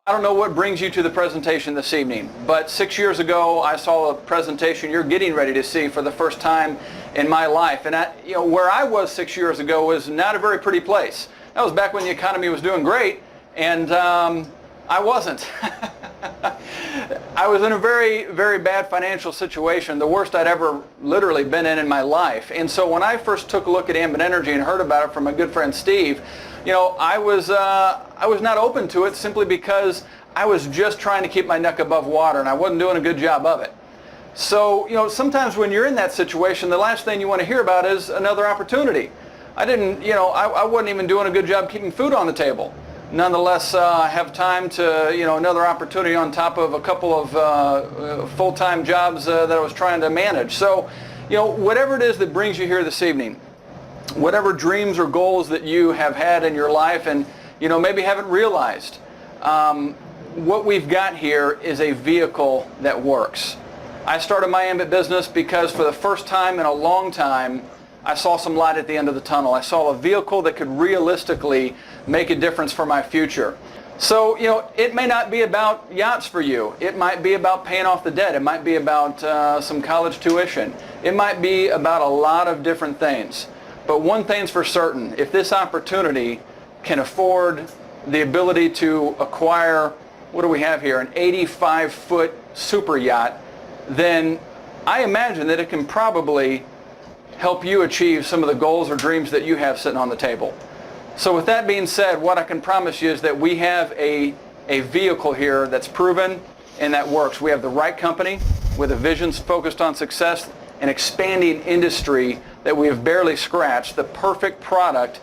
I don't know what brings you to the presentation this evening, but 6 years ago I saw a presentation you're getting ready to see for the first time in my life. And where I was 6 years ago was not a very pretty place. That was back when the economy was doing great, and I wasn't. I was in a very, very bad financial situation, the worst I'd ever literally been in my life. And so when I first took a look at Ambit Energy and heard about it from my good friend Steve, I was not open to it simply because I was just trying to keep my neck above water and I wasn't doing a good job of it. So, sometimes when you're in that situation, the last thing you want to hear about is another opportunity. I wasn't even doing a good job keeping food on the table. Nonetheless, I have time to, another opportunity on top of a couple of full-time jobs that I was trying to manage. So, whatever it is that brings you here this evening, whatever dreams or goals that you have had in your life and, maybe haven't realized, what we've got here is a vehicle that works. I started my Ambit business because for the first time in a long time, I saw some light at the end of the tunnel. I saw a vehicle that could realistically make a difference for my future. So, it may not be about yachts for you. It might be about paying off the debt. It might be about some college tuition. It might be about a lot of different things. But one thing's for certain, if this opportunity can afford the ability to acquire, what do we have here, an 85-foot super yacht, then I imagine that it can probably help you achieve some of the goals or dreams that you have sitting on the table. So with that being said, what I can promise you is that we have a vehicle here that's proven and that works. We have the right company with a vision focused on success, an expanding industry that we have barely scratched, the perfect product,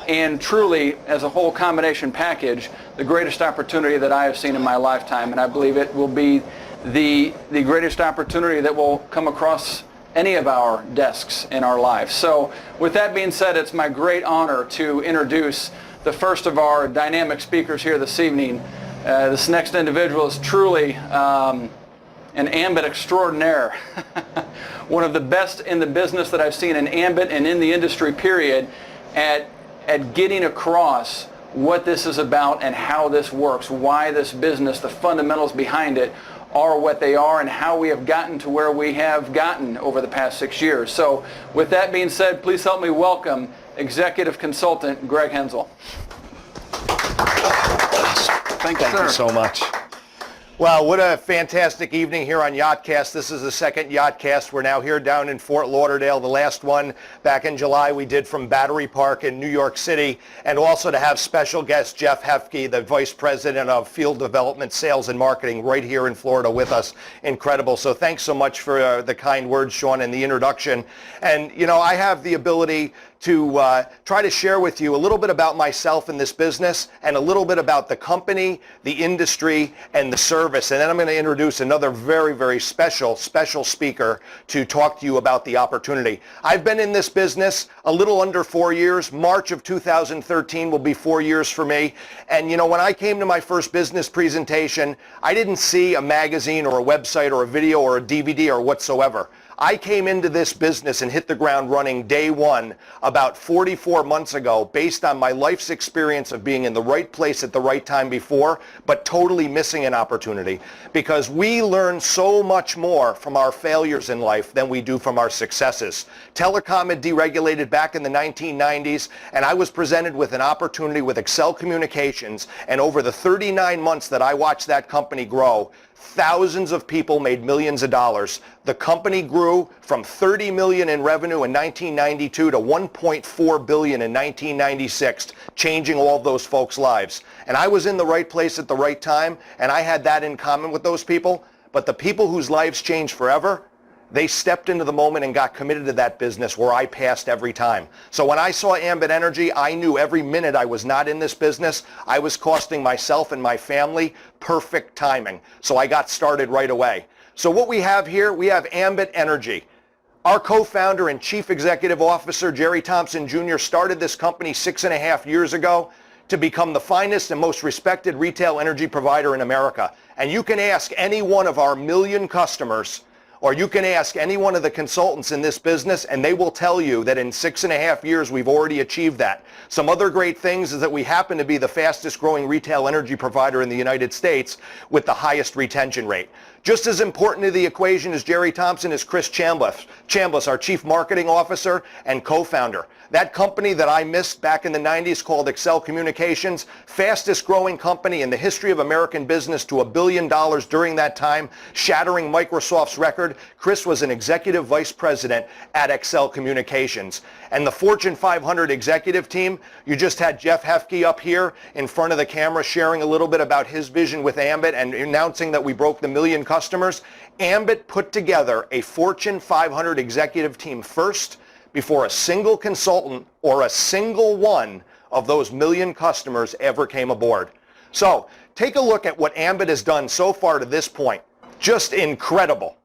and truly, as a whole combination package, the greatest opportunity that I have seen in my lifetime. And I believe it will be the greatest opportunity that will come across any of our desks in our lives. So with that being said, it's my great honor to introduce the first of our dynamic speakers here this evening. This next individual is truly an Ambit extraordinaire. One of the best in the business that I've seen in Ambit and in the industry period at getting across what this is about and how this works, why this business, the fundamentals behind it are what they are, and how we have gotten to where we have gotten over the past 6 years. So with that being said, please help me welcome Executive Consultant Greg Hensel. Thank you so much. Well, what a fantastic evening here on YachtCast. This is the second YachtCast. We're now here down in Fort Lauderdale. The last one back in July we did from Battery Park in New York City. And also to have special guest Jeff Hefke, the Vice President of Field Development, Sales and Marketing right here in Florida with us. Incredible. So thanks so much for the kind words, Sean, and the introduction. And, I have the ability to try to share with you a little bit about myself in this business and a little bit about the company, the industry, and the service. And then I'm going to introduce another very, very special speaker to talk to you about the opportunity. I've been in this business a little under 4 years. March of 2013 will be 4 years for me. And when I came to my first business presentation, I didn't see a magazine or a website or a video or a DVD or whatsoever. I came into this business and hit the ground running day one about 44 months ago based on my life's experience of being in the right place at the right time before, but totally missing an opportunity, because we learn so much more from our failures in life than we do from our successes. Telecom had deregulated back in the 1990s, and I was presented with an opportunity with Excel Communications, and over the 39 months that I watched that company grow, thousands of people made millions of dollars. The company grew from $30 million in revenue in 1992 to $1.4 billion in 1996, changing all of those folks' lives. And I was in the right place at the right time, and I had that in common with those people. But the people whose lives changed forever, they stepped into the moment and got committed to that business where I passed every time. So when I saw Ambit Energy, I knew every minute I was not in this business, I was costing myself and my family perfect timing. So I got started right away. So what we have here, we have Ambit Energy. Our co-founder and chief executive officer, Jerry Thompson Jr., started this company 6.5 years ago to become the finest and most respected retail energy provider in America. And you can ask any one of our million customers or you can ask any one of the consultants in this business and they will tell you that in 6.5 years we've already achieved that. Some other great things is that we happen to be the fastest growing retail energy provider in the United States with the highest retention rate. Just as important to the equation as Jerry Thompson is Chris Chambliss, our Chief Marketing Officer and co-founder. That company that I missed back in the 90s called Excel Communications, fastest growing company in the history of American business to $1 billion during that time, shattering Microsoft's record. Chris was an executive vice president at Excel Communications. And the Fortune 500 executive team, you just had Jeff Hefke up here in front of the camera sharing a little bit about his vision with Ambit and announcing that we broke the 1 million customers. Ambit put together a Fortune 500 executive team first before a single consultant or a single one of those 1 million customers ever came aboard. So take a look at what Ambit has done so far to this point. Just incredible.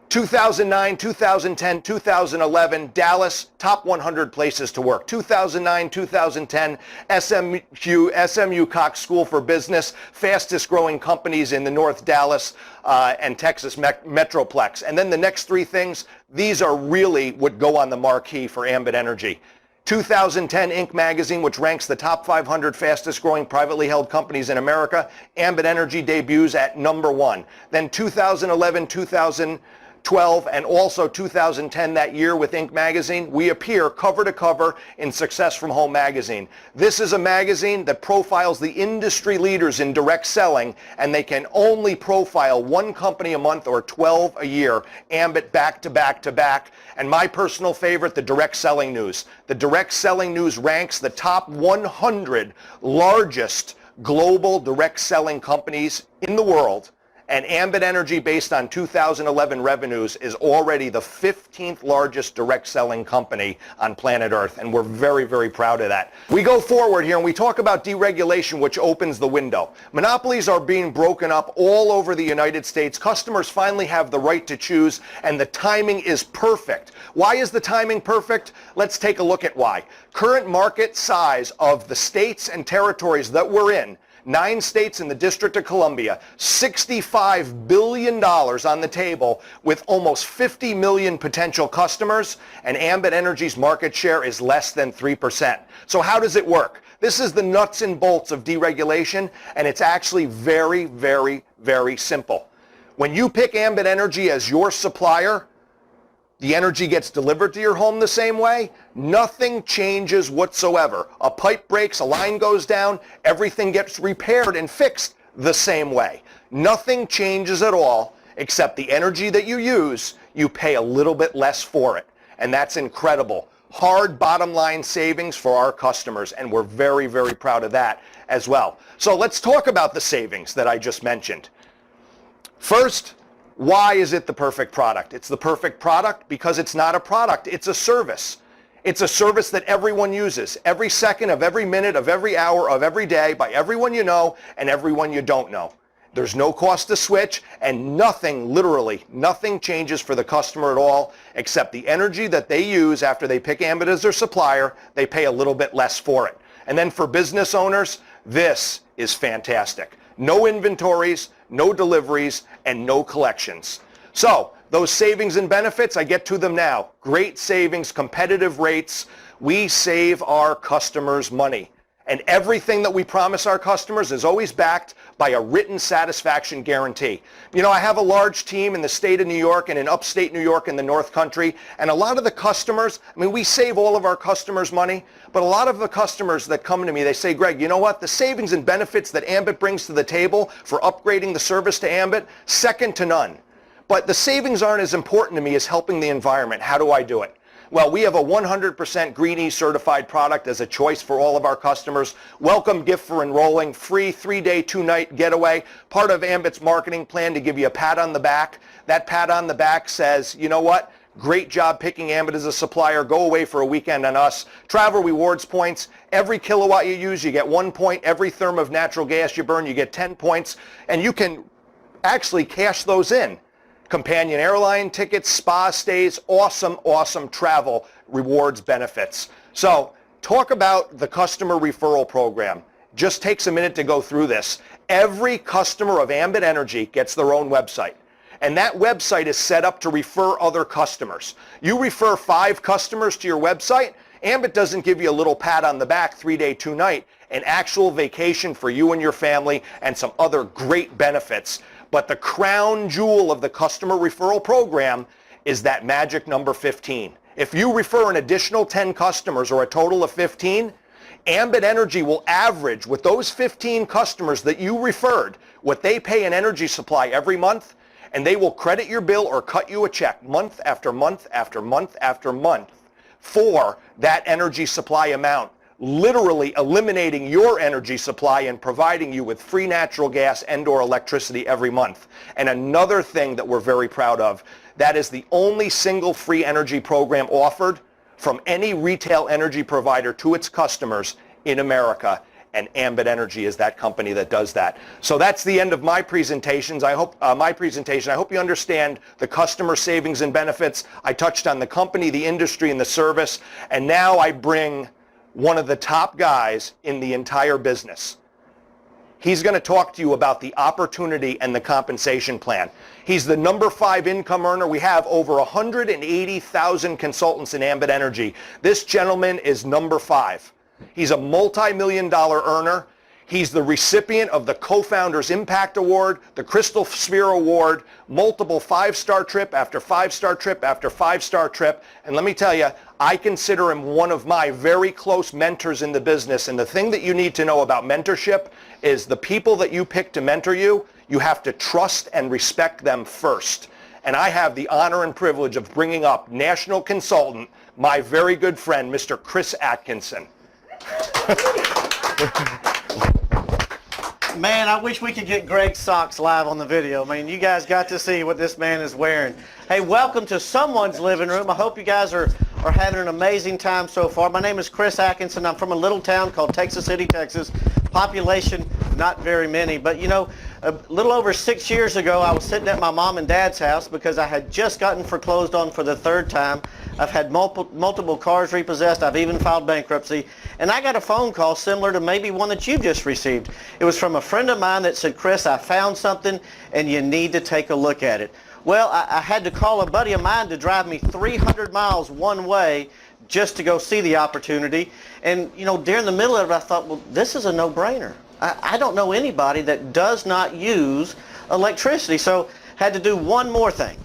2009, 2010, 2011, Dallas, top 100 places to work. 2009, 2010, SMU Cox School for Business, fastest growing companies in the North Dallas and Texas Metroplex. And then the next three things, these are really what go on the marquee for Ambit Energy. 2010 Inc. magazine, which ranks the top 500 fastest growing privately held companies in America, Ambit Energy debuts at number 1. Then 2011, 2012, and also 2010, that year with Inc. magazine, we appear cover to cover in Success from Home magazine. This is a magazine that profiles the industry leaders in direct selling, and they can only profile one company a month or 12 a year, Ambit back to back to back. And my personal favorite, the Direct Selling News. The Direct Selling News ranks the top 100 largest global direct selling companies in the world. And Ambit Energy, based on 2011 revenues, is already the 15th largest direct selling company on planet Earth, and we're very, very proud of that. We go forward here and we talk about deregulation, which opens the window. Monopolies are being broken up all over the United States. Customers finally have the right to choose, and the timing is perfect. Why is the timing perfect? Let's take a look at why. Current market size of the states and territories that we're in, 9 states in the District of Columbia, $65 billion on the table with almost 50 million potential customers, and Ambit Energy's market share is less than 3%. So how does it work? This is the nuts and bolts of deregulation, and it's actually very, very, very simple. When you pick Ambit Energy as your supplier, the energy gets delivered to your home the same way. Nothing changes whatsoever. A pipe breaks, a line goes down, everything gets repaired and fixed the same way. Nothing changes at all, except the energy that you use, you pay a little bit less for it. And that's incredible. Hard bottom line savings for our customers, and we're very, very proud of that as well. So let's talk about the savings that I just mentioned. First, why is it the perfect product? It's the perfect product because it's not a product, it's a service. It's a service that everyone uses, every second of every minute of every hour of every day, by everyone you know and everyone you don't know. There's no cost to switch, and nothing, literally nothing changes for the customer at all, except the energy that they use after they pick Ambit as their supplier. They pay a little bit less for it. And then for business owners, this is fantastic. No inventories, no deliveries, and no collections. So those savings and benefits, I get to them now. Great savings, competitive rates. We save our customers money. And everything that we promise our customers is always backed by a written satisfaction guarantee. You know, I have a large team in the state of New York and in upstate New York in the North Country, and a lot of the customers, I mean, we save all of our customers money, but a lot of the customers that come to me, they say, Greg, you know what? The savings and benefits that Ambit brings to the table for upgrading the service to Ambit, second to none. But the savings aren't as important to me as helping the environment. How do I do it? Well, we have a 100% Green E certified product as a choice for all of our customers. Welcome gift for enrolling, free 3-day, 2-night getaway, part of Ambit's marketing plan to give you a pat on the back. That pat on the back says, you know what? Great job picking Ambit as a supplier. Go away for a weekend on us. Travel rewards points. Every kilowatt you use, you get 1 point. Every therm of natural gas you burn, you get 10 points. And you can actually cash those in. Companion airline tickets, spa stays, awesome, awesome travel rewards benefits. So talk about the customer referral program. Just takes a minute to go through this. Every customer of Ambit Energy gets their own website. And that website is set up to refer other customers. You refer 5 customers to your website, Ambit doesn't give you a little pat on the back 3-day, 2-night, an actual vacation for you and your family and some other great benefits. But the crown jewel of the customer referral program is that magic number 15. If you refer an additional 10 customers or a total of 15, Ambit Energy will average with those 15 customers that you referred what they pay in energy supply every month, and they will credit your bill or cut you a check month after month after month after month for that energy supply amount, literally eliminating your energy supply and providing you with free natural gas and/or electricity every month. And another thing that we're very proud of, that is the only single free energy program offered from any retail energy provider to its customers in America, and Ambit Energy is that company that does that. So that's the end of my presentations. I hope you understand the customer savings and benefits. I touched on the company, the industry, and the service, and now I bring one of the top guys in the entire business. He's going to talk to you about the opportunity and the compensation plan. He's the number 5 income earner. We have over 180,000 consultants in Ambit Energy. This gentleman is number 5. He's a multi-million-dollar earner. He's the recipient of the Co-Founders Impact Award, the Crystal Sphere Award, multiple 5-star trip after 5-star trip after 5-star trip. And let me tell you, I consider him one of my very close mentors in the business. And the thing that you need to know about mentorship is the people that you pick to mentor you, you have to trust and respect them first. And I have the honor and privilege of bringing up national consultant, my very good friend, Mr. Chris Atkinson. Man, I wish we could get Greg's socks live on the video. I mean, you guys got to see what this man is wearing. Hey, welcome to someone's living room. I hope you guys are having an amazing time so far. My name is Chris Atkinson. I'm from a little town called Texas City, Texas. Population, not very many. But, you know, a little over 6 years ago, I was sitting at my mom and dad's house because I had just gotten foreclosed on for the 3rd time. I've had multiple cars repossessed. I've even filed bankruptcy. And I got a phone call similar to maybe one that you've just received. It was from a friend of mine that said, Chris, I found something and you need to take a look at it. Well, I had to call a buddy of mine to drive me 300 miles one way just to go see the opportunity. And, you know, during the middle of it, I thought, well, this is a no-brainer. I don't know anybody that does not use electricity. So had to do one more thing.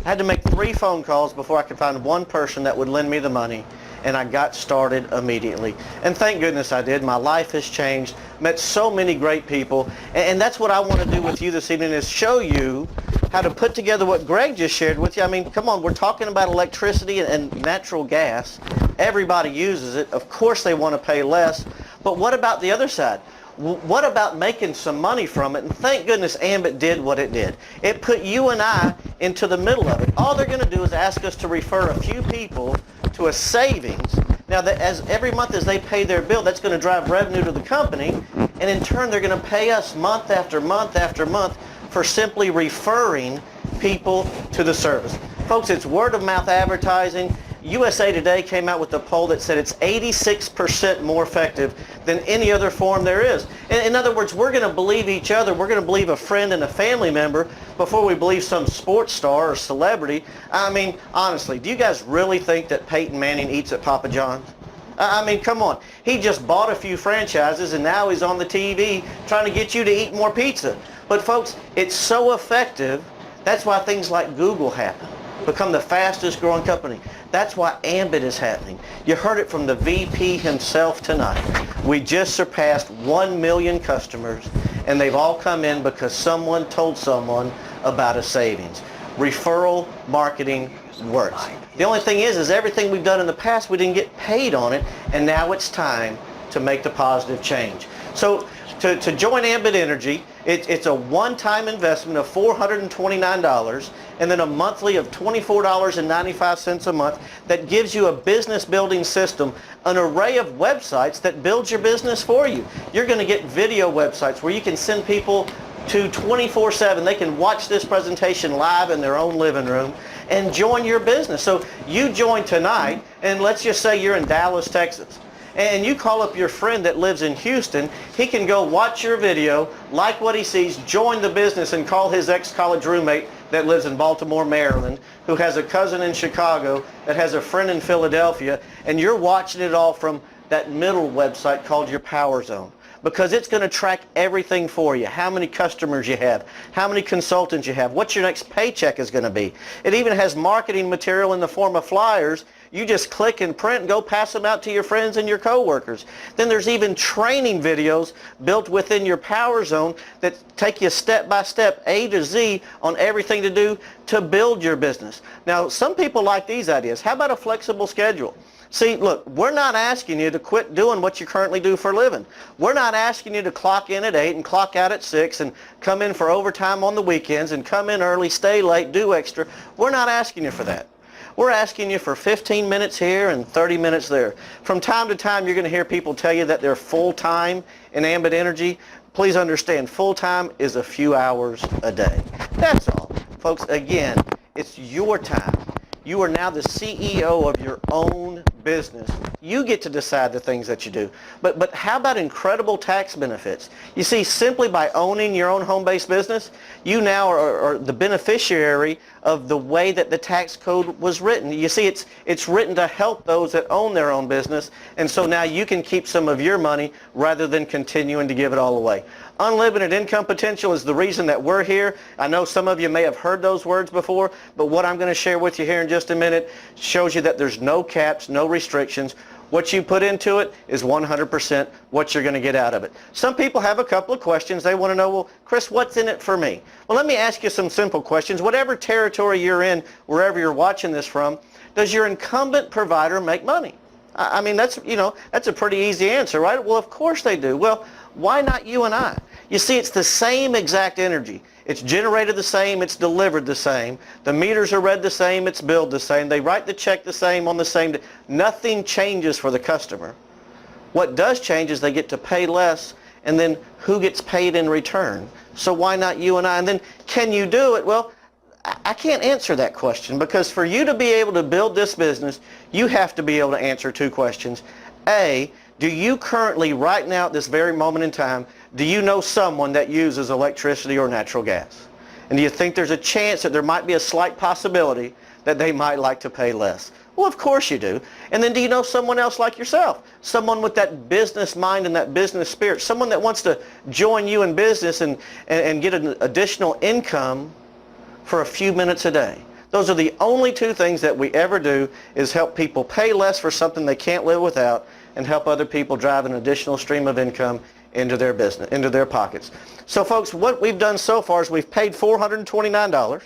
I had to make 3 phone calls before I could find one person that would lend me the money, and I got started immediately. And thank goodness I did. My life has changed, met so many great people, and that's what I want to do with you this evening, is show you how to put together what Greg just shared with you. I mean, come on, we're talking about electricity and natural gas. Everybody uses it. Of course they want to pay less, but what about the other side? What about making some money from it? And thank goodness Ambit did what it did. It put you and I into the middle of it. All they're going to do is ask us to refer a few people to a savings. Now, as every month as they pay their bill, that's going to drive revenue to the company, and in turn they're going to pay us month after month after month for simply referring people to the service. Folks, it's word of mouth advertising. USA Today came out with a poll that said it's 86% more effective than any other form there is. In other words, we're going to believe each other. We're going to believe a friend and a family member before we believe some sports star or celebrity. I mean, honestly, do you guys really think that Peyton Manning eats at Papa John's? I mean, come on. He just bought a few franchises and now he's on the TV trying to get you to eat more pizza. But folks, it's so effective. That's why things like Google happen, become the fastest growing company. That's why Ambit is happening. You heard it from the VP himself tonight. We just surpassed 1 million customers, and they've all come in because someone told someone about a savings. Referral marketing works. The only thing is everything we've done in the past, we didn't get paid on it, and now it's time to make the positive change. So to join Ambit Energy, it's a one-time investment of $429 and then a monthly of $24.95 a month that gives you a business building system, an array of websites that builds your business for you. You're going to get video websites where you can send people to 24/7. They can watch this presentation live in their own living room and join your business. So you join tonight, and let's just say you're in Dallas, Texas. and you call up your friend that lives in Houston, he can go watch your video, like what he sees, join the business, and call his ex-college roommate that lives in Baltimore, Maryland, who has a cousin in Chicago, that has a friend in Philadelphia, and you're watching it all from that middle website called your Power Zone. Because it's going to track everything for you. How many customers you have, how many consultants you have, what your next paycheck is going to be. It even has marketing material in the form of flyers. You just click and print and go pass them out to your friends and your coworkers. Then there's even training videos built within your Power Zone that take you step by step, A to Z, on everything to do to build your business. Now, some people like these ideas. How about a flexible schedule? See, look, we're not asking you to quit doing what you currently do for a living. We're not asking you to clock in at 8 and clock out at 6 and come in for overtime on the weekends and come in early, stay late, do extra. We're not asking you for that. We're asking you for 15 minutes here and 30 minutes there. From time to time, you're going to hear people tell you that they're full-time in Ambit Energy. Please understand, full-time is a few hours a day. That's all. Folks, again, it's your time. You are now the CEO of your own business. You get to decide the things that you do. But how about incredible tax benefits? You see, simply by owning your own home-based business, you now are the beneficiary of the way that the tax code was written. You see, it's written to help those that own their own business, and so now you can keep some of your money rather than continuing to give it all away. Unlimited income potential is the reason that we're here. I know some of you may have heard those words before, but what I'm going to share with you here in just a minute shows you that there's no caps, no restrictions. What you put into it is 100% what you're going to get out of it. Some people have a couple of questions. They want to know, well, Chris, what's in it for me? Well, let me ask you some simple questions. Whatever territory you're in, wherever you're watching this from, does your incumbent provider make money? I mean, that's a pretty easy answer, right? Well, of course they do. Well, why not you and I? You see, it's the same exact energy. It's generated the same, it's delivered the same. The meters are read the same, it's billed the same. They write the check the same on the same day. Nothing changes for the customer. What does change is they get to pay less, and then who gets paid in return? So why not you and I? And then, can you do it? Well, I can't answer that question, because for you to be able to build this business, you have to be able to answer two questions. A, do you currently, right now at this very moment in time, do you know someone that uses electricity or natural gas? And do you think there's a chance that there might be a slight possibility that they might like to pay less? Well, of course you do. And then do you know someone else like yourself? Someone with that business mind and that business spirit. Someone that wants to join you in business and get an additional income for a few minutes a day. Those are the only two things that we ever do, is help people pay less for something they can't live without, and help other people drive an additional stream of income into their business, into their pockets. So folks, what we've done so far is we've paid $429.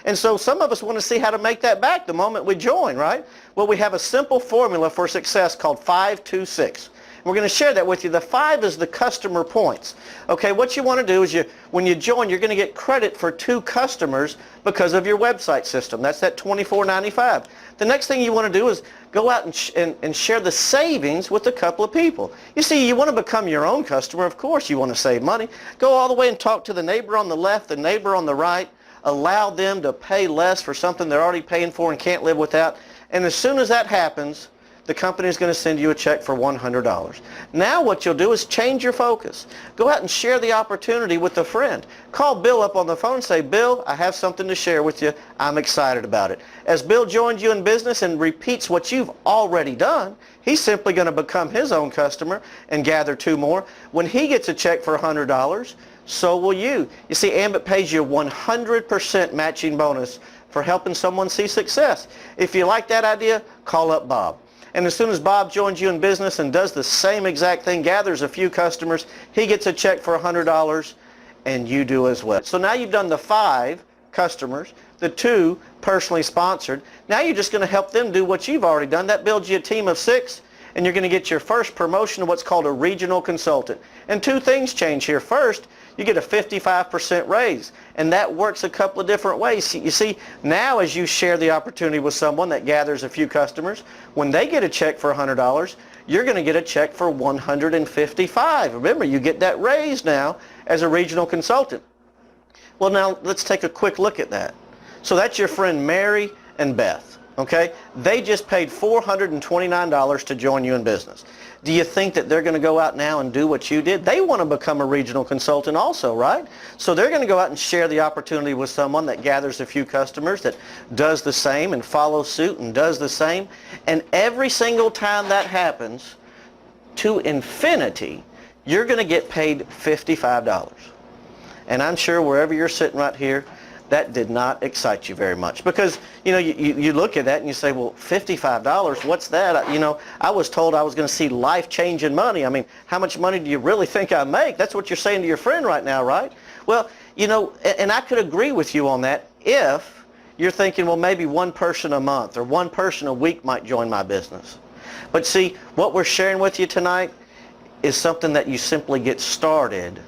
And so some of us want to see how to make that back the moment we join, right? Well, we have a simple formula for success called 5-2-6. We're going to share that with you. The 5 is the customer points. Okay, what you want to do is when you join, you're going to get credit for 2 customers because of your website system. That's that $24.95. The next thing you want to do is go out and share the savings with a couple of people. You see, you want to become your own customer. Of course, you want to save money. Go all the way and talk to the neighbor on the left, the neighbor on the right. Allow them to pay less for something they're already paying for and can't live without. And as soon as that happens, the company is going to send you a check for $100. Now what you'll do is change your focus. Go out and share the opportunity with a friend. Call Bill up on the phone and say, Bill, I have something to share with you. I'm excited about it. As Bill joins you in business and repeats what you've already done, he's simply going to become his own customer and gather 2 more. When he gets a check for $100, so will you. You see, Ambit pays you 100% matching bonus for helping someone see success. If you like that idea, call up Bob. And as soon as Bob joins you in business and does the same exact thing, gathers a few customers, he gets a check for $100, and you do as well. So now you've done the 5 customers, the 2 personally sponsored. Now you're just going to help them do what you've already done. That builds you a team of 6, and you're going to get your first promotion of what's called a regional consultant. And 2 things change here. First, you get a 55% raise, and that works a couple of different ways. You see, now as you share the opportunity with someone that gathers a few customers, when they get a check for $100, you're going to get a check for $155. Remember, you get that raise now as a regional consultant. Well, now let's take a quick look at that. So that's your friend Mary and Beth. Okay? They just paid $429 to join you in business. Do you think that they're going to go out now and do what you did? They want to become a regional consultant also, right? So they're going to go out and share the opportunity with someone that gathers a few customers, that does the same and follows suit and does the same. And every single time that happens, to infinity, you're going to get paid $55. And I'm sure wherever you're sitting right here, that did not excite you very much, because you look at that and you say, well, $55, what's that? I was told I was going to see life-changing money. I mean, how much money do you really think I make? That's what you're saying to your friend right now, right? Well, and I could agree with you on that if you're thinking, well, maybe one person a month or one person a week might join my business. But see, what we're sharing with you tonight is something that you simply get started,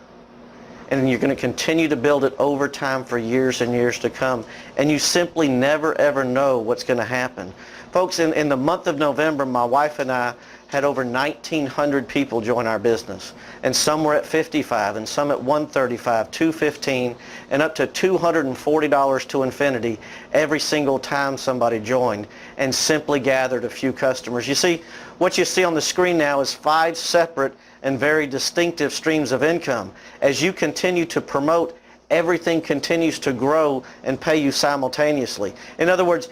and you're going to continue to build it over time for years and years to come. And you simply never, ever know what's going to happen. Folks, in the month of November, my wife and I had over 1,900 people join our business. And some were at $55, and some at $135, $215, and up to $240 to infinity every single time somebody joined and simply gathered a few customers. You see, what you see on the screen now is 5 separate and very distinctive streams of income. As you continue to promote, everything continues to grow and pay you simultaneously. In other words,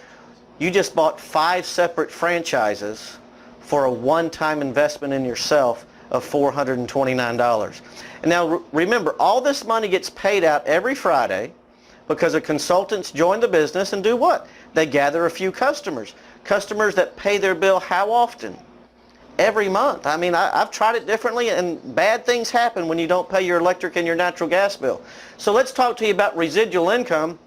you just bought 5 separate franchises for a one-time investment in yourself of $429. And now remember, all this money gets paid out every Friday because the consultants join the business and do what? They gather a few customers. Customers that pay their bill how often? Every month. I mean, I've tried it differently, and bad things happen when you don't pay your electric and your natural gas bill. So let's talk to you about residual income,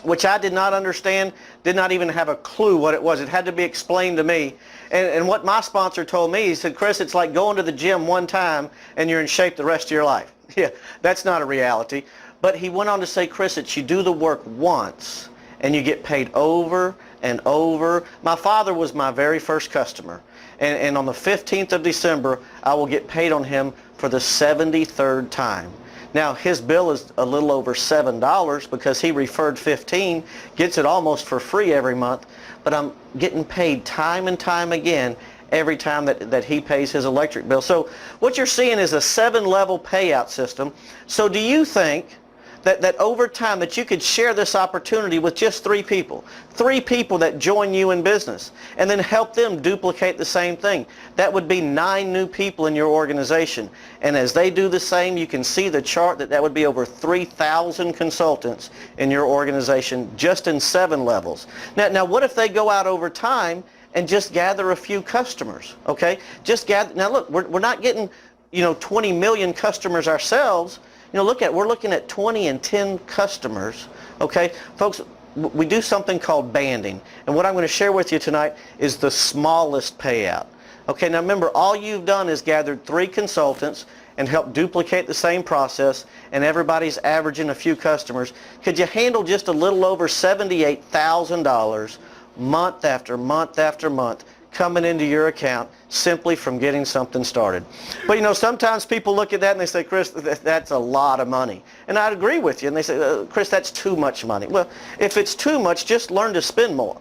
which I did not understand, did not even have a clue what it was. It had to be explained to me. And what my sponsor told me, he said, Chris, it's like going to the gym one time and you're in shape the rest of your life. Yeah, that's not a reality. But he went on to say, Chris, it's you do the work once and you get paid over and over. My father was my very first customer. And on the 15th of December, I will get paid on him for the 73rd time. Now, his bill is a little over $7 because he referred 15, gets it almost for free every month, but I'm getting paid time and time again every time that he pays his electric bill. So what you're seeing is a 7-level payout system. So do you think that over time that you could share this opportunity with just 3 people that join you in business, and then help them duplicate the same thing? That would be 9 new people in your organization. And as they do the same, you can see the chart that would be over 3,000 consultants in your organization just in 7 levels. Now what if they go out over time and just gather a few customers? Okay, just gather. Now look, we're not getting 20 million customers ourselves. We're looking at 20 and 10 customers. Okay, folks, we do something called banding, and what I'm going to share with you tonight is the smallest payout. Okay, now remember, all you've done is gathered 3 consultants and helped duplicate the same process, and everybody's averaging a few customers. Could you handle just a little over $78,000 month after month after month coming into your account simply from getting something started? But sometimes people look at that and they say, Chris, that's a lot of money. And I'd agree with you. And they say, Chris, that's too much money. Well, if it's too much, just learn to spend more.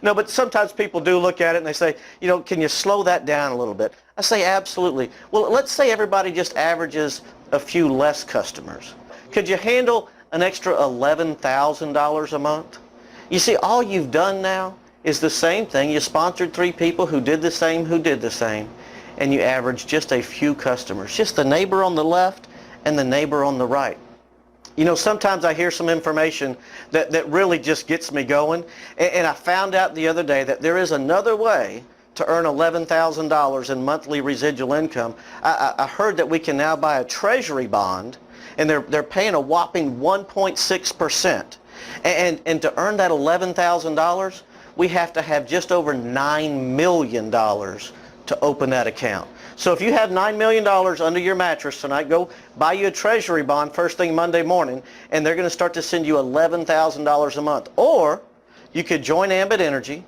No, but sometimes people do look at it and they say, can you slow that down a little bit? I say, absolutely. Well, let's say everybody just averages a few less customers. Could you handle an extra $11,000 a month? You see, all you've done now is the same thing. You sponsored 3 people who did the same, and you averaged just a few customers, just the neighbor on the left and the neighbor on the right. Sometimes I hear some information that really just gets me going, and I found out the other day that there is another way to earn $11,000 in monthly residual income. I heard that we can now buy a treasury bond, and they're paying a whopping 1.6%. And to earn that $11,000, we have to have just over $9 million to open that account. So if you have $9 million under your mattress tonight, go buy you a treasury bond first thing Monday morning, and they're going to start to send you $11,000 a month. Or you could join Ambit Energy,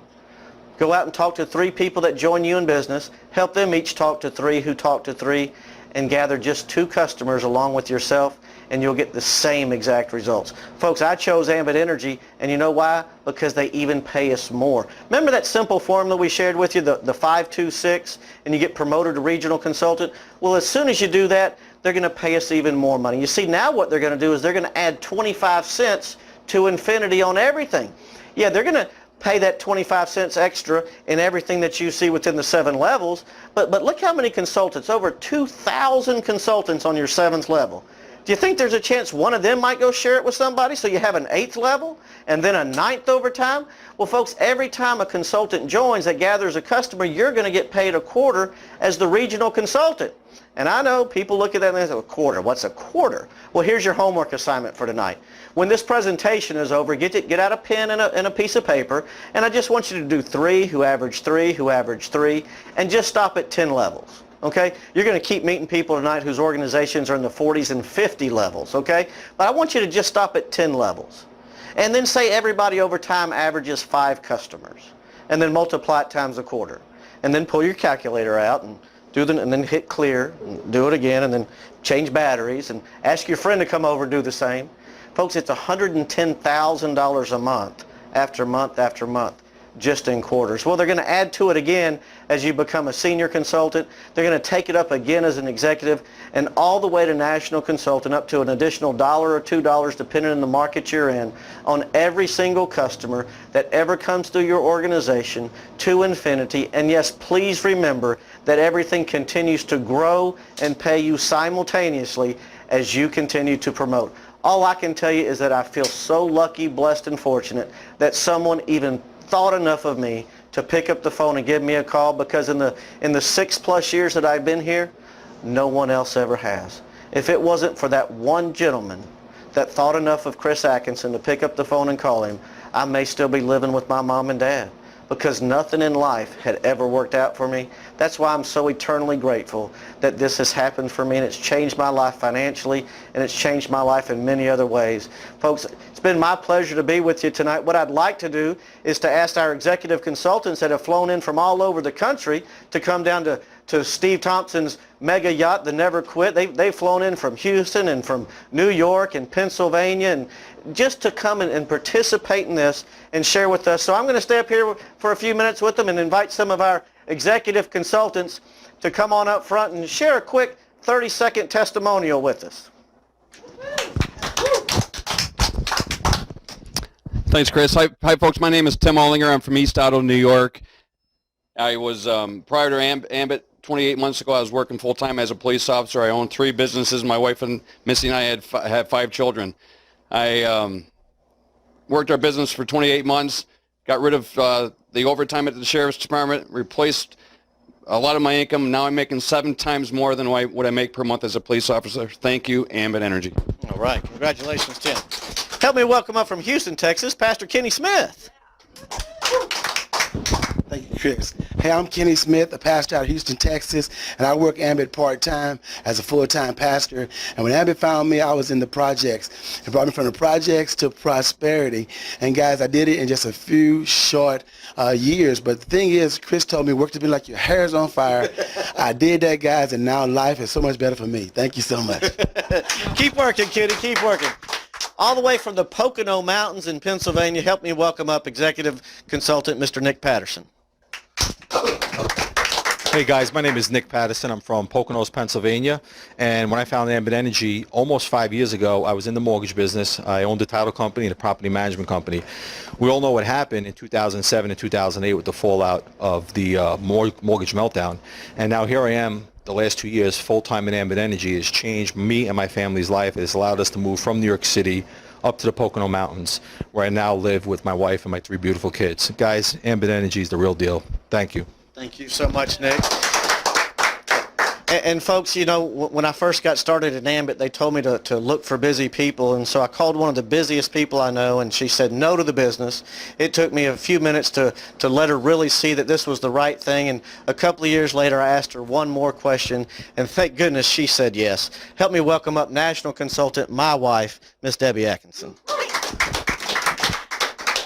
go out and talk to 3 people that join you in business, help them each talk to 3 who talk to 3, and gather just 2 customers along with yourself, and you'll get the same exact results. Folks, I chose Ambit Energy, and you know why? Because they even pay us more. Remember that simple formula we shared with you, the 526, and you get promoted to regional consultant? Well, as soon as you do that, they're going to pay us even more money. You see, now what they're going to do is they're going to add 25 cents to infinity on everything. Yeah, they're going to pay that 25 cents extra in everything that you see within the 7 levels, but look how many consultants, over 2,000 consultants on your 7th level. Do you think there's a chance one of them might go share it with somebody so you have an 8th level and then a 9th over time? Well, folks, every time a consultant joins that gathers a customer, you're going to get paid a quarter as the regional consultant. And I know people look at that and they say, a quarter, what's a quarter? Well, here's your homework assignment for tonight. When this presentation is over, get out a pen and a piece of paper, and I just want you to do 3 who average 3, who average 3, and just stop at 10 levels. Okay? You're going to keep meeting people tonight whose organizations are in the 40s and 50 levels, okay? But I want you to just stop at 10 levels. And then say everybody over time averages 5 customers. And then multiply it times a quarter. And then pull your calculator out and and then hit clear, and do it again, and then change batteries, and ask your friend to come over and do the same. Folks, it's $110,000 a month after month after month, just in quarters. Well, they're going to add to it again as you become a senior consultant. They're going to take it up again as an executive, and all the way to national consultant, up to an additional $1 or $2, depending on the market you're in, on every single customer that ever comes through your organization to infinity. And yes, please remember that everything continues to grow and pay you simultaneously as you continue to promote. All I can tell you is that I feel so lucky, blessed, and fortunate that someone even thought enough of me to pick up the phone and give me a call, because in the 6+ years that I've been here, no one else ever has. If it wasn't for that one gentleman that thought enough of Chris Atkinson to pick up the phone and call him, I may still be living with my mom and dad, because nothing in life had ever worked out for me. That's why I'm so eternally grateful that this has happened for me, and it's changed my life financially, and it's changed my life in many other ways. Folks, it's been my pleasure to be with you tonight. What I'd like to do is to ask our executive consultants that have flown in from all over the country to come down to Steve Thompson's mega yacht, the Never Quit. They've flown in from Houston and from New York and Pennsylvania, and just to come and participate in this and share with us. So I'm going to stay up here for a few minutes with them and invite some of our executive consultants to come on up front and share a quick 30-second testimonial with us. Thanks, Chris. Hi, folks. My name is Tim Ollinger. I'm from East Otto, New York. I was, prior to Ambit, 28 months ago, I was working full-time as a police officer. I owned 3 businesses. My wife and Missy and I had 5 children. I worked our business for 28 months, got rid of the overtime at the Sheriff's Department, replaced a lot of my income. Now I'm making 7 times more than what I make per month as a police officer. Thank you, Ambit Energy. All right. Congratulations, Tim. Help me welcome up from Houston, Texas, Pastor Kenny Smith. Thank you, Chris. Hey, I'm Kenny Smith, a pastor out of Houston, Texas, and I work Ambit part-time as a full-time pastor. And when Ambit found me, I was in the projects. It brought me from the projects to prosperity. And guys, I did it in just a few short years. But the thing is, Chris told me, work to be like your hair's on fire. I did that, guys, and now life is so much better for me. Thank you so much. Keep working, Kenny. Keep working. All the way from the Pocono Mountains in Pennsylvania, help me welcome up executive consultant Mr. Nick Patterson. Hey guys, my name is Nick Patterson. I'm from Poconos, Pennsylvania, and when I found Ambit Energy almost 5 years ago, I was in the mortgage business. I owned a title company and a property management company. We all know what happened in 2007 and 2008 with the fallout of the mortgage meltdown, and now here I am. The last 2 years, full-time in Ambit Energy has changed me and my family's life. It has allowed us to move from New York City up to the Pocono Mountains, where I now live with my wife and my 3 beautiful kids. Guys, Ambit Energy is the real deal. Thank you. Thank you so much, Nick. And folks, you know, when I first got started at Ambit, they told me to look for busy people, and so I called one of the busiest people I know, and she said no to the business. It took me a few minutes to let her really see that this was the right thing, and a couple of years later, I asked her one more question, and thank goodness she said yes. Help me welcome up national consultant, my wife, Miss Debbie Atkinson.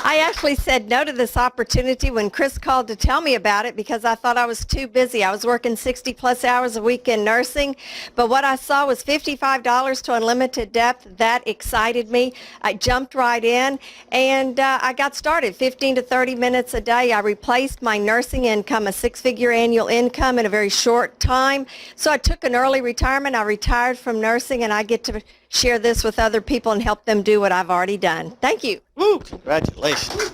I I actually said no to this opportunity when Chris called to tell me about it because I thought I was too busy. I was working 60 plus hours a week in nursing, but what I saw was $55 to unlimited depth. That excited me. I jumped right in, and I got started. 15 to 30 minutes a day. I replaced my nursing income, a six-figure annual income, in a very short time. So I took an early retirement. I retired from nursing, and I get to share this with other people and help them do what I've already done. Thank you. Woo, congratulations.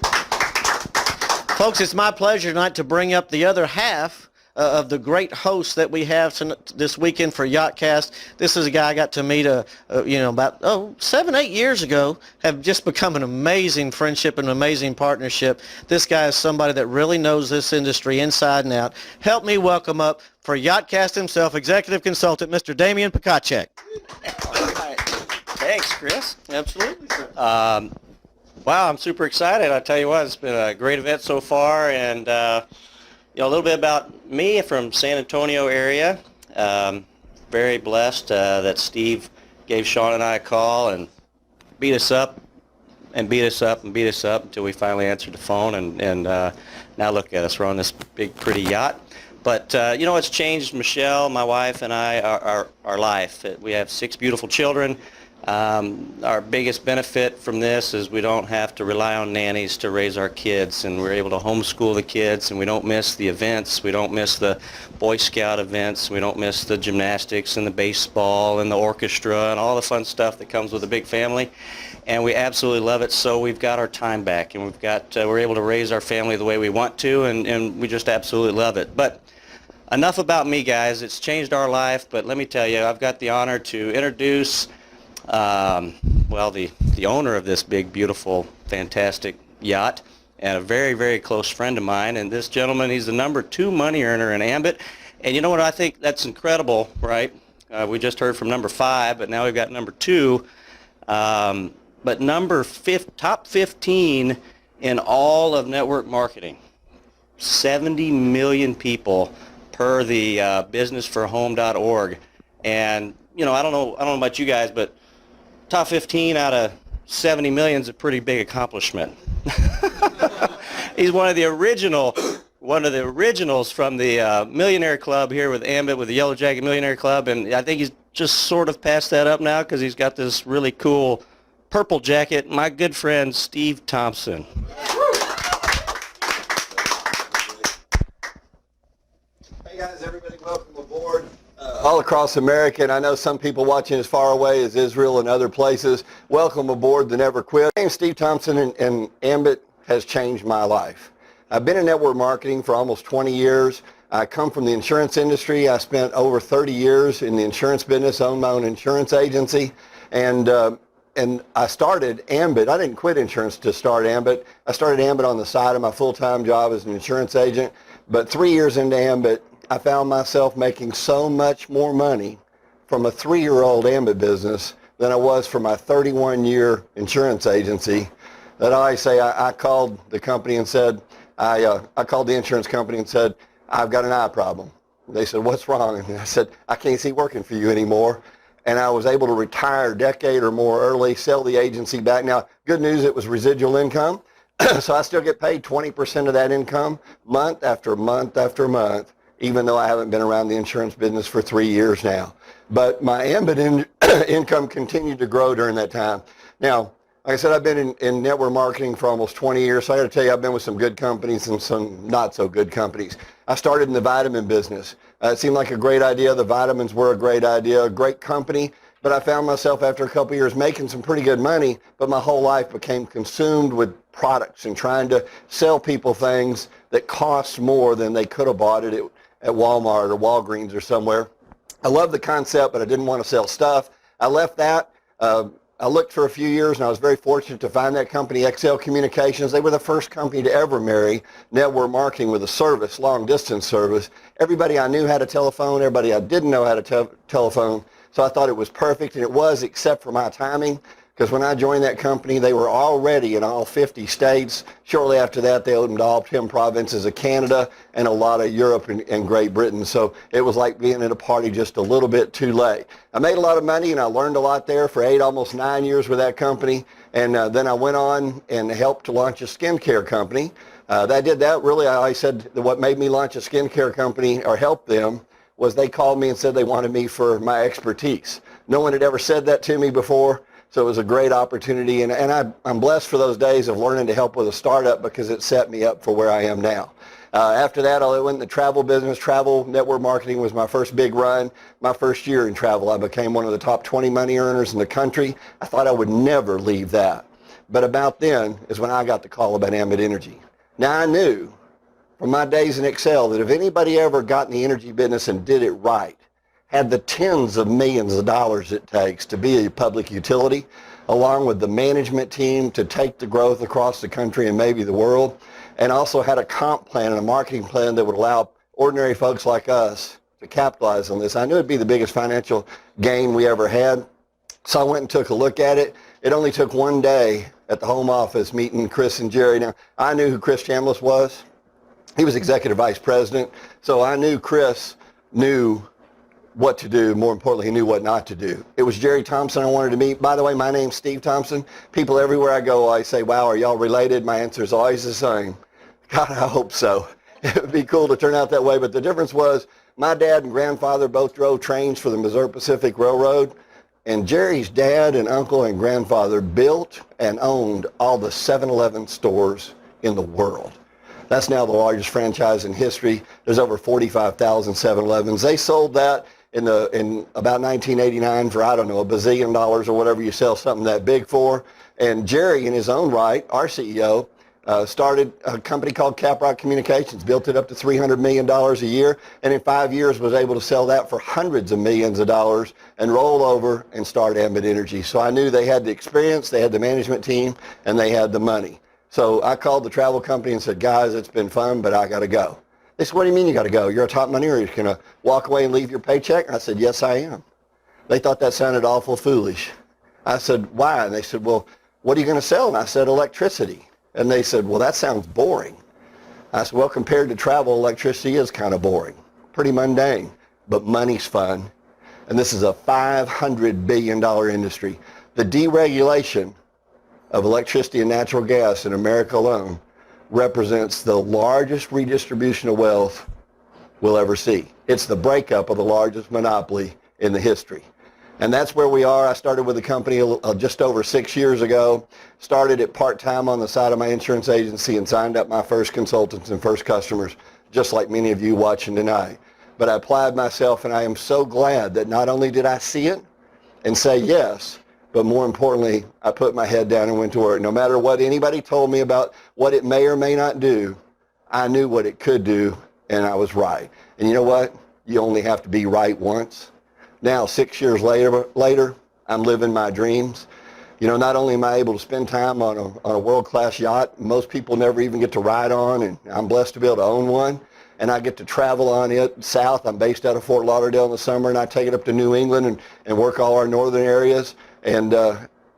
Folks, it's my pleasure tonight to bring up the other half of the great hosts that we have this weekend for YachtCast. This is a guy I got to meet about 7-8 years ago, have just become an amazing friendship and an amazing partnership. This guy is somebody that really knows this industry inside and out. Help me welcome up for YachtCast himself, executive consultant, Mr. Damian Pekacek. Thanks, Chris. Absolutely, sir. Wow, I'm super excited. I tell you what, it's been a great event so far, and a little bit about me from San Antonio area. Very blessed that Steve gave Sean and I a call and beat us up and beat us up and beat us up until we finally answered the phone, and now look at us. We're on this big, pretty yacht. But it's changed Michelle, my wife, and I, our life. We have 6 beautiful children. Our biggest benefit from this is we don't have to rely on nannies to raise our kids, and we're able to homeschool the kids, and we don't miss the events. We don't miss the Boy Scout events. We don't miss the gymnastics and the baseball and the orchestra and all the fun stuff that comes with a big family. And we absolutely love it. So we've got our time back, and we're able to raise our family the way we want to, and we just absolutely love it. But enough about me, guys. It's changed our life, but let me tell you, I've got the honor to introduce the owner of this big, beautiful, fantastic yacht, and a very, very close friend of mine. And this gentleman, he's the number 2 money earner in Ambit. And you know what? I think that's incredible, right? We just heard from number 5, but now we've got number 2. But top 15 in all of network marketing. 70 million people per the businessforhome.org. And I don't know about you guys, but top 15 out of 70 million is a pretty big accomplishment. He's one of the originals from the Millionaire Club here with Ambit, with the Yellow Jacket Millionaire Club, and I think he's just sort of passed that up now because he's got this really cool purple jacket. My good friend Steve Thompson. Hey guys, everybody, welcome aboard. All across America, and I know some people watching as far away as Israel and other places. Welcome aboard the Never Quit. My name's Steve Thompson, and Ambit has changed my life. I've been in network marketing for almost 20 years. I come from the insurance industry. I spent over 30 years in the insurance business, owned my own insurance agency, and I started Ambit. I didn't quit insurance to start Ambit. I started Ambit on the side of my full-time job as an insurance agent, but 3 years into Ambit, I found myself making so much more money from a 3-year-old Ambit business than I was for my 31-year insurance agency that I called the company and said, I called the insurance company and said, I've got an eye problem. They said, what's wrong? And I said, I can't see working for you anymore. And I was able to retire a decade or more early, sell the agency back. Now, good news, it was residual income. So I still get paid 20% of that income month after month after month, even though I haven't been around the insurance business for 3 years now. But my Ambit income continued to grow during that time. Now, like I said, I've been in network marketing for almost 20 years, so I got to tell you, I've been with some good companies and some not so good companies. I started in the vitamin business. It seemed like a great idea. The vitamins were a great idea, a great company, but I found myself after a couple of years making some pretty good money, but my whole life became consumed with products and trying to sell people things that cost more than they could have bought it at Walmart or Walgreens or somewhere. I loved the concept, but I didn't want to sell stuff. I left that. I looked for a few years, and I was very fortunate to find that company, XL Communications. They were the first company to ever marry network marketing with a service, long-distance service. Everybody I knew had a telephone. Everybody I didn't know had a telephone. So I thought it was perfect, and it was, except for my timing. Because when I joined that company, they were already in all 50 states. Shortly after that, they opened all 10 provinces of Canada and a lot of Europe and Great Britain. So it was like being at a party just a little bit too late. I made a lot of money, and I learned a lot there for 8, almost 9 years with that company. And then I went on and helped to launch a skincare company. I did that really, I said what made me launch a skincare company or help them was they called me and said they wanted me for my expertise. No one had ever said that to me before, so it was a great opportunity. And I'm blessed for those days of learning to help with a startup because it set me up for where I am now. After that, I went in the travel business. Travel network marketing was my first big run. My first year in travel, I became one of the top 20 money earners in the country. I thought I would never leave that. But about then is when I got the call about Ambit Energy. Now I knew from my days in Excel that if anybody ever got in the energy business and did it right, had the tens of millions of dollars it takes to be a public utility, along with the management team to take the growth across the country and maybe the world, and also had a comp plan and a marketing plan that would allow ordinary folks like us to capitalize on this. I knew it'd be the biggest financial gain we ever had. So I went and took a look at it. It only took one day at the home office meeting Chris and Jerry. Now, I knew who Chris Chambliss was. He was executive vice president. So I knew Chris knew what to do. More importantly, he knew what not to do. It was Jerry Thompson I wanted to meet. By the way, my name's Steve Thompson. People everywhere I go, I say, wow, are y'all related? My answer is always the same. God, I hope so. It would be cool to turn out that way. But the difference was my dad and grandfather both drove trains for the Missouri Pacific Railroad. And Jerry's dad and uncle and grandfather built and owned all the 7-Eleven stores in the world. That's now the largest franchise in history. There's over 45,000 7-Elevens. They sold that in about 1989 for, I don't know, $1 bazillion or whatever you sell something that big for. And Jerry, in his own right, our CEO, started a company called Caprock Communications, built it up to $300 million a year, and in 5 years was able to sell that for hundreds of millions of dollars and roll over and start Ambit Energy. So I knew they had the experience, they had the management team, and they had the money. So I called the travel company and said, guys, it's been fun, but I got to go. They said, what do you mean you got to go? You're a top money earner. You're going to walk away and leave your paycheck? And I said, yes, I am. They thought that sounded awful foolish. I said, why? And they said, well, what are you going to sell? And I said, electricity. And they said, well, that sounds boring. I said, well, compared to travel, electricity is kind of boring, pretty mundane, but money's fun. And this is a $500 billion industry. The deregulation of electricity and natural gas in America alone represents the largest redistribution of wealth we'll ever see. It's the breakup of the largest monopoly in the history. And that's where we are. I started with the company just over 6 years ago, started it part-time on the side of my insurance agency and signed up my first consultants and first customers, just like many of you watching tonight. But I applied myself, and I am so glad that not only did I see it and say yes, but more importantly, I put my head down and went to work. No matter what anybody told me about what it may or may not do, I knew what it could do, and I was right. And you know what? You only have to be right once. Now, 6 years later, I'm living my dreams. You know, not only am I able to spend time on a world-class yacht, most people never even get to ride on, and I'm blessed to be able to own one. And I get to travel on it south. I'm based out of Fort Lauderdale in the summer, and I take it up to New England and work all our northern areas. And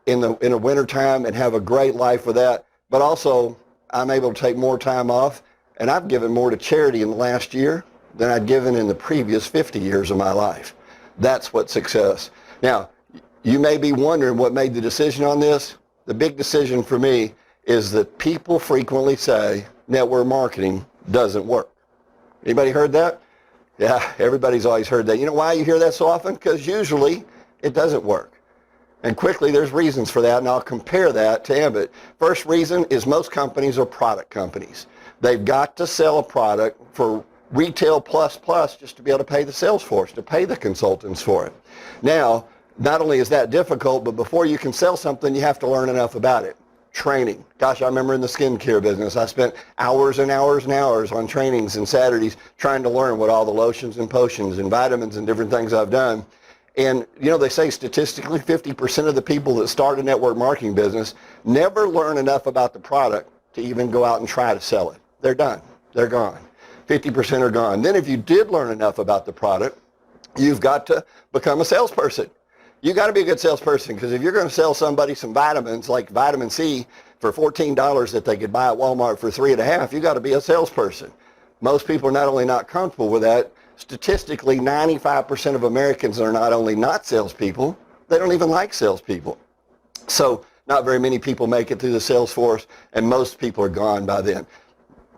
in the wintertime and have a great life with that. But also, I'm able to take more time off, and I've given more to charity in the last year than I'd given in the previous 50 years of my life. That's what success. Now, you may be wondering what made the decision on this. The big decision for me is that people frequently say network marketing doesn't work. Anybody heard that? Yeah, everybody's always heard that. You know why you hear that so often? Because usually it doesn't work. And quickly, there's reasons for that, and I'll compare that to Ambit. First reason is most companies are product companies. They've got to sell a product for retail plus just to be able to pay the sales force, to pay the consultants for it. Now, not only is that difficult, but before you can sell something, you have to learn enough about it. Training. Gosh, I remember in the skincare business, I spent hours and hours and hours on trainings and Saturdays trying to learn what all the lotions and potions and vitamins and different things I've done. And, you know, they say statistically 50% of the people that start a network marketing business never learn enough about the product to even go out and try to sell it. They're done. They're gone. 50% are gone. Then if you did learn enough about the product, you've got to become a salesperson. You got to be a good salesperson, because if you're going to sell somebody some vitamins like vitamin C for $14 that they could buy at Walmart for $3.50, you got to be a salesperson. Most people are not only not comfortable with that, statistically 95% of Americans are not only not salespeople, they don't even like salespeople. So Not very many people make it through the sales force, and most people are gone by then.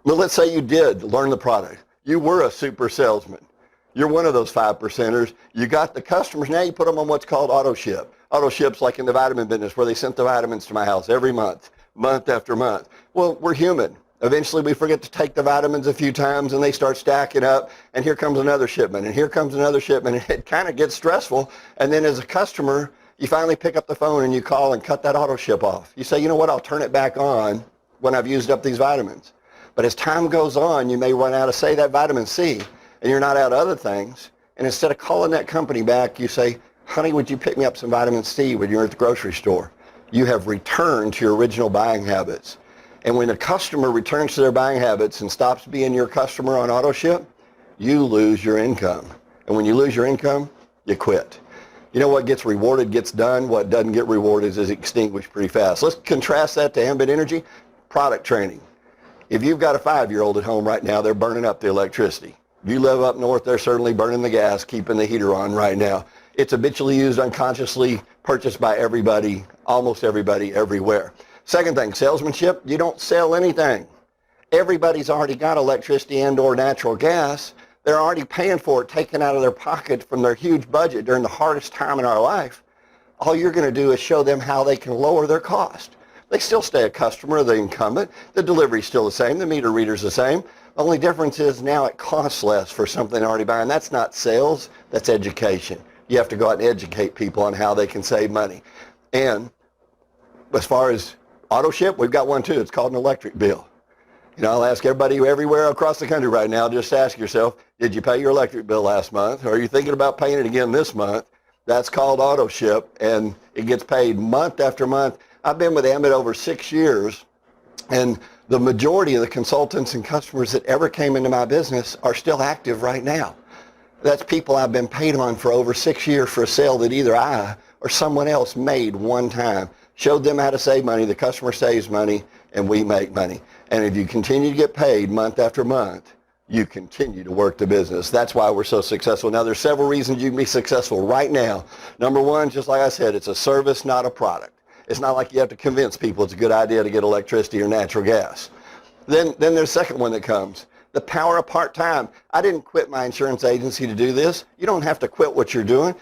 But let's say you did learn the product. You were a super salesman. You're one of those 5%ers. You got the customers. Now you put them on what's called auto ship. Auto ship's like in the vitamin business where they sent the vitamins to my house every month, month after month. Well, we're human. Eventually we forget to take the vitamins a few times and they start stacking up, and here comes another shipment, and here comes another shipment, and it kind of gets stressful. And then as a customer, you finally pick up the phone and you call and cut that auto ship off. You say, you know what, I'll turn it back on when I've used up these vitamins. But as time goes on, you may run out of, say, that vitamin C, and you're not out of other things. And instead of calling that company back, you say, honey, would you pick me up some vitamin C when you're at the grocery store? You have returned to your original buying habits. And when a customer returns to their buying habits and stops being your customer on auto ship, you lose your income. And when you lose your income, you quit. You know what gets rewarded gets done. What doesn't get rewarded is extinguished pretty fast. Let's contrast that to Ambit Energy, product training. If you've got a 5-year-old at home right now, they're burning up the electricity. If you live up north, they're certainly burning the gas, keeping the heater on right now. It's habitually used, unconsciously purchased by everybody, almost everybody, everywhere. Second thing, salesmanship, you don't sell anything. Everybody's already got electricity and or natural gas. They're already paying for it, taken out of their pocket from their huge budget during the hardest time in our life. All you're going to do is show them how they can lower their cost. They still stay a customer of the incumbent. The delivery's still the same. The meter reader's the same. The only difference is now it costs less for something they're already buying. That's not sales. That's education. You have to go out and educate people on how they can save money. And as far as auto ship, we've got one too. It's called an electric bill. You know, I'll ask everybody everywhere across the country right now, just ask yourself, did you pay your electric bill last month? Or are you thinking about paying it again this month? That's called auto ship, and it gets paid month after month. I've been with Ambit over 6 years, and the majority of the consultants and customers that ever came into my business are still active right now. That's people I've been paid on for over 6 years for a sale that either I or someone else made one time. Showed them how to save money, the customer saves money, and we make money. And if you continue to get paid month after month, you continue to work the business. That's why we're so successful. Now, there's several reasons you can be successful right now. Number one, just like I said, it's a service, not a product. It's not like you have to convince people it's a good idea to get electricity or natural gas. Then there's the second one that comes, the power of part-time. I didn't quit my insurance agency to do this. You don't have to quit what you're doing,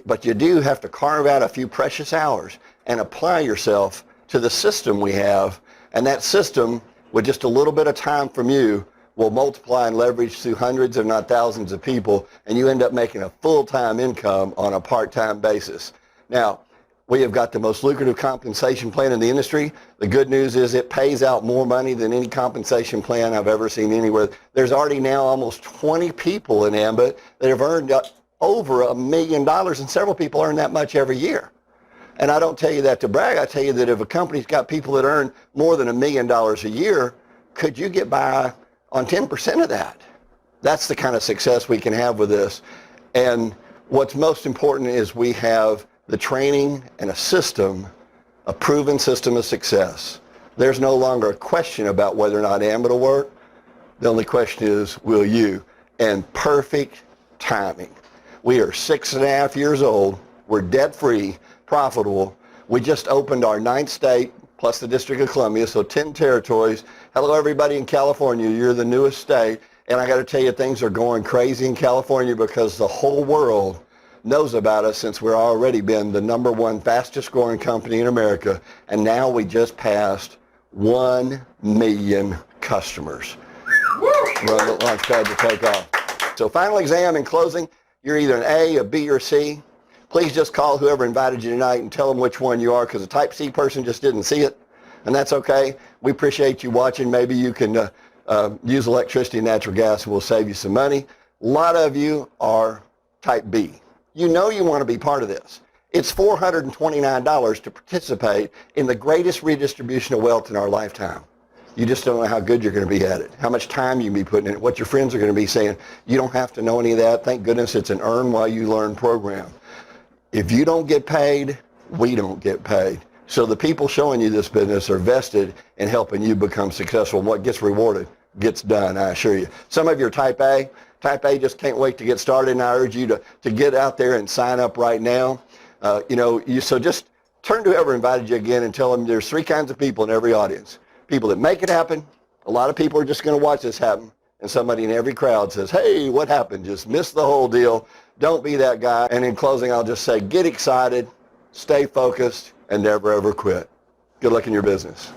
but you do have to carve out a few precious hours and apply yourself to the system we have. And that system, with just a little bit of time from you, will multiply and leverage through hundreds, if not thousands of people, and you end up making a full-time income on a part-time basis. Now, we have got the most lucrative compensation plan in the industry. The good news is it pays out more money than any compensation plan I've ever seen anywhere. There's already now almost 20 people in Ambit that have earned over $1 million, and several people earn that much every year. And I don't tell you that to brag. I tell you that if a company's got people that earn more than $1 million a year, could you get by on 10% of that? That's the kind of success we can have with this. And what's most important is we have the training and a system, a proven system of success. There's no longer a question about whether or not Ambit will work. The only question is, will you? And perfect timing. We are 6.5 years old. We're debt-free, profitable. We just opened our 9th state, plus the District of Columbia, so 10 territories. Hello, everybody in California. You're the newest state. And I got to tell you, things are going crazy in California because the whole world knows about us since we're already been the #1 fastest growing company in America. And now we just passed 1 million customers. We're on the launch pad to take off. So final exam in closing, you're either an A, a B, or C. Please just call whoever invited you tonight and tell them which one you are, because a type C person just didn't see it. And that's okay. We appreciate you watching. Maybe you can use electricity and natural gas and we'll save you some money. A lot of you are type B. You know you want to be part of this. It's $429 to participate in the greatest redistribution of wealth in our lifetime. You just don't know how good you're going to be at it, how much time you can be putting in it, what your friends are going to be saying. You don't have to know any of that. Thank goodness it's an earn while you learn program. If you don't get paid, we don't get paid. So the people showing you this business are vested in helping you become successful. And what gets rewarded gets done, I assure you. Some of you are type A. Type A just can't wait to get started, and I urge you to get out there and sign up right now. So just turn to whoever invited you again and tell them there's three kinds of people in every audience. People that make it happen. A lot of people are just going to watch this happen. And somebody in every crowd says, hey, what happened? Just missed the whole deal. Don't be that guy. And in closing, I'll just say, get excited, stay focused, and never ever quit. Good luck in your business.